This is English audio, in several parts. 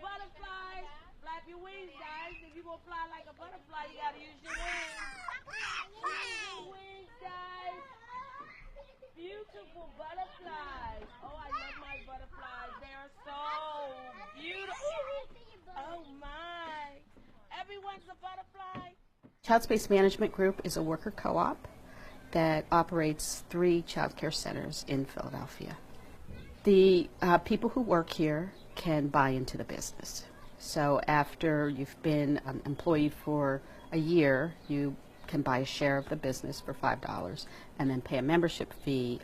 butterflies. Flap your wings, guys. If you're going to fly like a butterfly, you got to use your wings. Use your wings, guys. Beautiful butterflies. Oh, I love my butterflies. They are so beautiful. Oh, my. Everyone's a butterfly. Child Space Management Group is a worker co-op that operates 3 child care centers in Philadelphia. The people who work here can buy into the business. So after you've been an employee for a year, you can buy a share of the business for $5 and then pay a membership fee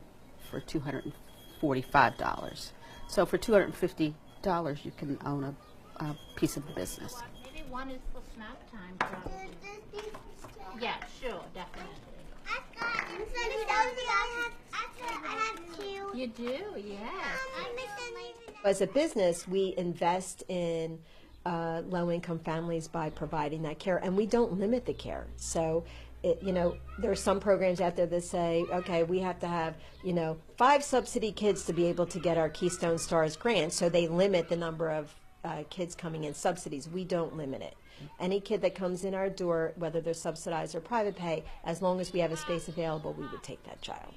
for $245. So for $250, you can own a piece of the business. Maybe one is for snack time, probably. Yeah, sure, definitely. I have 2. You do, yes. As a business, we invest in low-income families by providing that care, and we don't limit the care. So, there are some programs out there that say, okay, we have to have, 5 subsidy kids to be able to get our Keystone Stars grant, so they limit the number of kids coming in subsidies. We don't limit it. Any kid that comes in our door, whether they're subsidized or private pay, as long as we have a space available, we would take that child.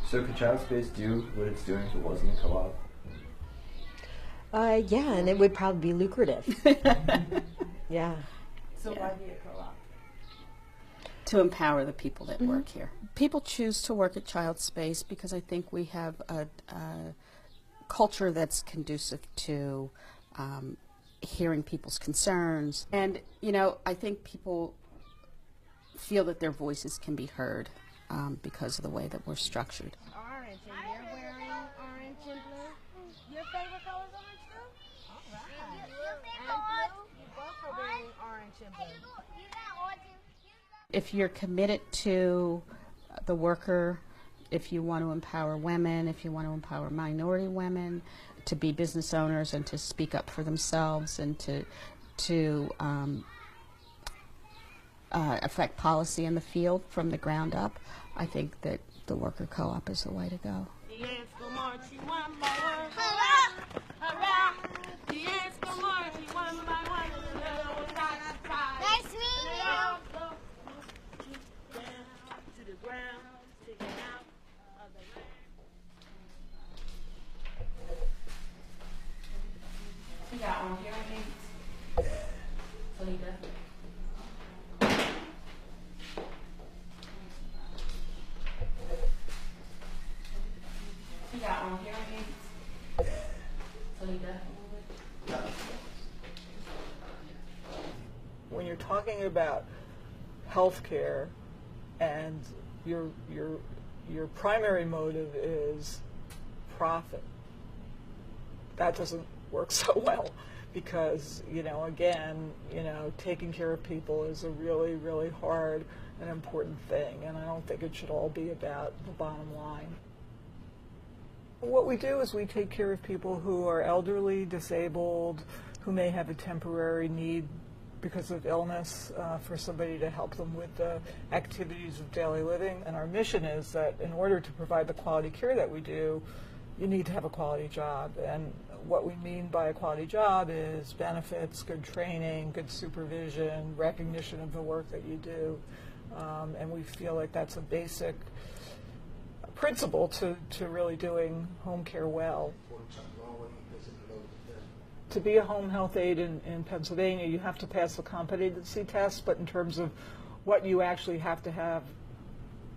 So could Child Space do what it's doing if it wasn't a co-op? Yeah, and it would probably be lucrative. Yeah. So why be a co-op? To empower the people that work here. People choose to work at Child Space because I think we have a culture that's conducive to hearing people's concerns. And, I think people feel that their voices can be heard because of the way that we're structured. Orange, and you're wearing orange and blue. Your favorite color is orange too? All right. And blue? You both are wearing orange and blue. If you're committed to the worker, if you want to empower women, if you want to empower minority women, to be business owners and to speak up for themselves and to affect policy in the field from the ground up, I think that the worker co-op is the way to go. The ants go marching one by one. Hurrah! Hurrah! The ants go marching one by one. Nice meeting you. Down to the ground, sticking out of the land. You got one hearing aids? Salida. You got one hearing aids? Salida. When you're talking about health care and your primary motive is profit, that doesn't work so well because, taking care of people is a really, really hard and important thing, and I don't think it should all be about the bottom line. What we do is we take care of people who are elderly, disabled, who may have a temporary need because of illness, for somebody to help them with the activities of daily living. And our mission is that in order to provide the quality care that we do, you need to have a quality job. And what we mean by a quality job is benefits, good training, good supervision, recognition of the work that you do. And we feel like that's a basic principle to really doing home care well. To be a home health aide in Pennsylvania, you have to pass the competency test, but in terms of what you actually have to have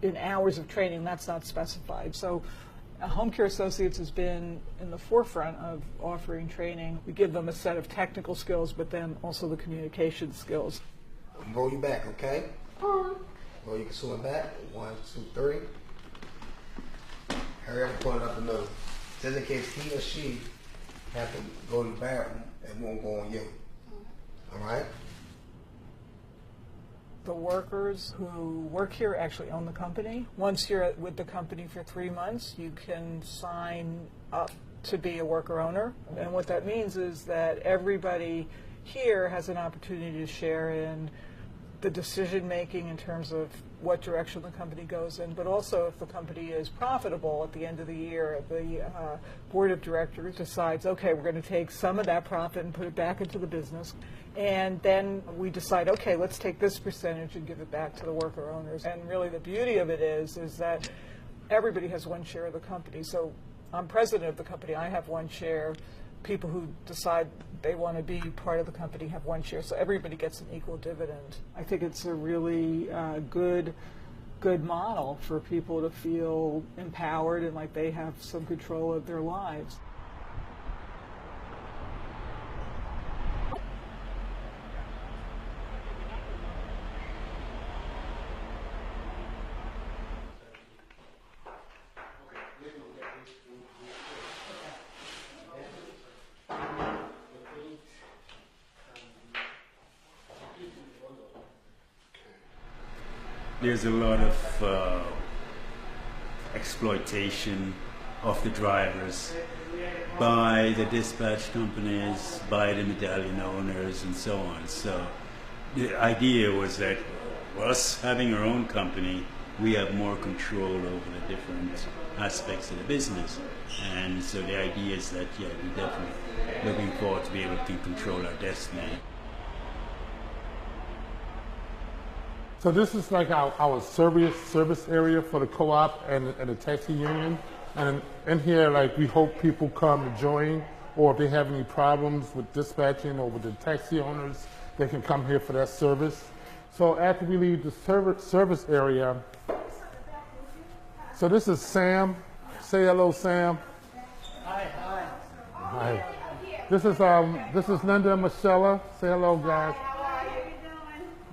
in hours of training, that's not specified. So Home Care Associates has been in the forefront of offering training. We give them a set of technical skills, but then also the communication skills. Roll you back, okay? Roll your consumer back. 1, 2, 3. Hurry up and point it up the nose. Just in case he or she have to go to the bathroom, it won't go on you. All right? The workers who work here actually own the company. Once you're with the company for 3 months, you can sign up to be a worker owner. And what that means is that everybody here has an opportunity to share in the decision making in terms of what direction the company goes in, but also if the company is profitable at the end of the year, the board of directors decides, okay, we're going to take some of that profit and put it back into the business. And then we decide, okay, let's take this percentage and give it back to the worker owners. And really the beauty of it is that everybody has one share of the company. So I'm president of the company, I have one share. People who decide they want to be part of the company have one share. So everybody gets an equal dividend. I think it's a really good model for people to feel empowered and like they have some control of their lives. There's a lot of exploitation of the drivers by the dispatch companies, by the medallion owners, and so on. So the idea was that us having our own company, we have more control over the different aspects of the business. And so the idea is that, yeah, we're definitely looking forward to be able to control our destiny. So this is like our service area for the co-op and the taxi union. And in here, like, we hope people come to join, or if they have any problems with dispatching or with the taxi owners, they can come here for that service. So after we leave the service area, so this is Sam. Say hello, Sam. Hi. Hi. This is Linda and Michelle. Say hello, guys. How are you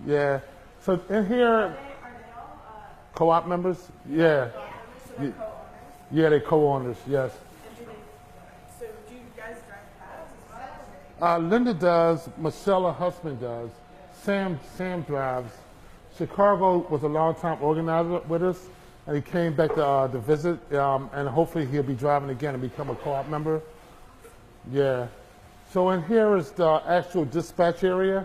doing? Yeah. So in here, Are they all co-op members? Yeah. co-owners? Yeah, they're co-owners, yes. So do you guys drive cabs as well? Linda does, Michelle, her husband does. Sam drives. Chicago was a long-time organizer with us, and he came back to visit, and hopefully he'll be driving again and become a co-op member. Yeah. So in here is the actual dispatch area.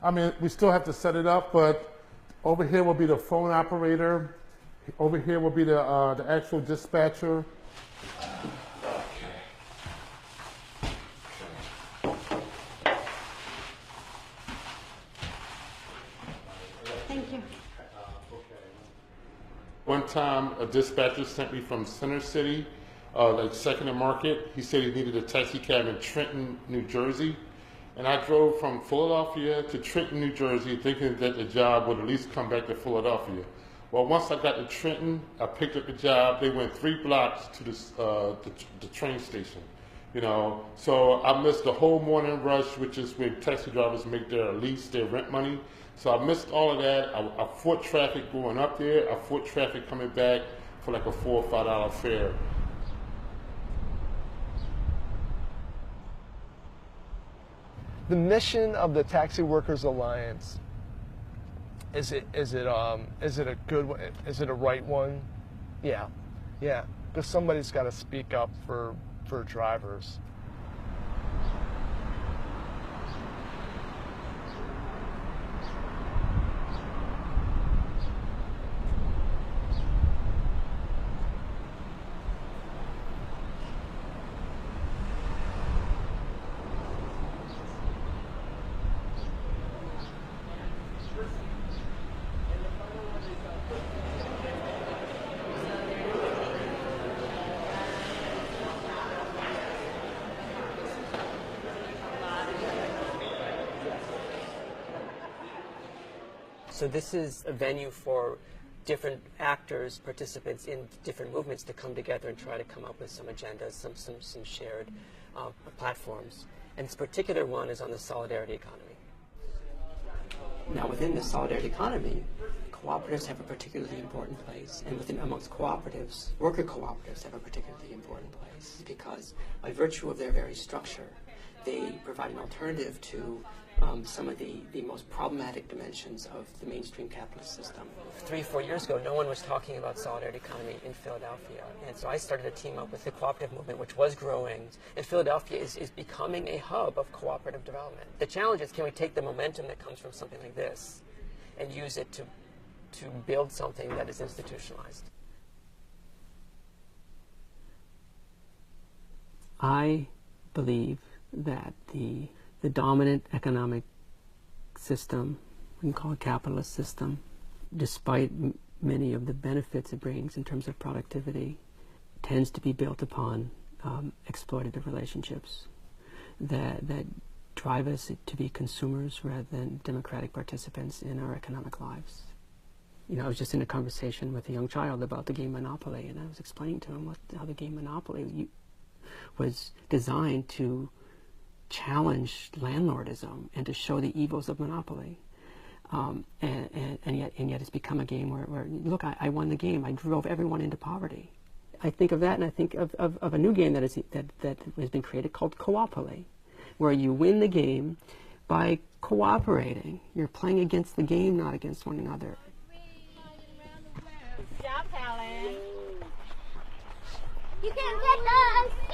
I mean, we still have to set it up, but over here will be the phone operator. Over here will be the actual dispatcher. Thank you. One time, a dispatcher sent me from Center City, like Second and Market. He said he needed a taxi cab in Trenton, New Jersey. And I drove from Philadelphia to Trenton, New Jersey, thinking that the job would at least come back to Philadelphia. Well, once I got to Trenton, I picked up the job. They went 3 blocks to the train station, you know. So I missed the whole morning rush, which is when taxi drivers make their lease, their rent money. So I missed all of that. I fought traffic going up there. I fought traffic coming back for like a $4 or $5 fare. The mission of the Taxi Workers Alliance, is it a good one? Is it a right one? Yeah, because somebody's got to speak up for drivers. So this is a venue for different actors, participants in different movements to come together and try to come up with some agendas, some shared platforms. And this particular one is on the solidarity economy. Now within the solidarity economy, cooperatives have a particularly important place, and amongst cooperatives, worker cooperatives have a particularly important place because by virtue of their very structure, they provide an alternative to some of the most problematic dimensions of the mainstream capitalist system. 3 or 4 years ago, no one was talking about solidarity economy in Philadelphia. And so I started to team up with the cooperative movement, which was growing. And Philadelphia is becoming a hub of cooperative development. The challenge is, can we take the momentum that comes from something like this and use it to build something that is institutionalized. I believe that the dominant economic system, we can call it capitalist system, despite many of the benefits it brings in terms of productivity, tends to be built upon exploitative relationships that drive us to be consumers rather than democratic participants in our economic lives. You know, I was just in a conversation with a young child about the game Monopoly, and I was explaining to him how the game Monopoly was designed to challenge landlordism and to show the evils of monopoly. And yet it's become a game where look, I won the game. I drove everyone into poverty. I think of that, and I think of a new game that has been created called Coopoly, where you win the game by cooperating. You're playing against the game, not against one another. Good job, Helen. You can get us.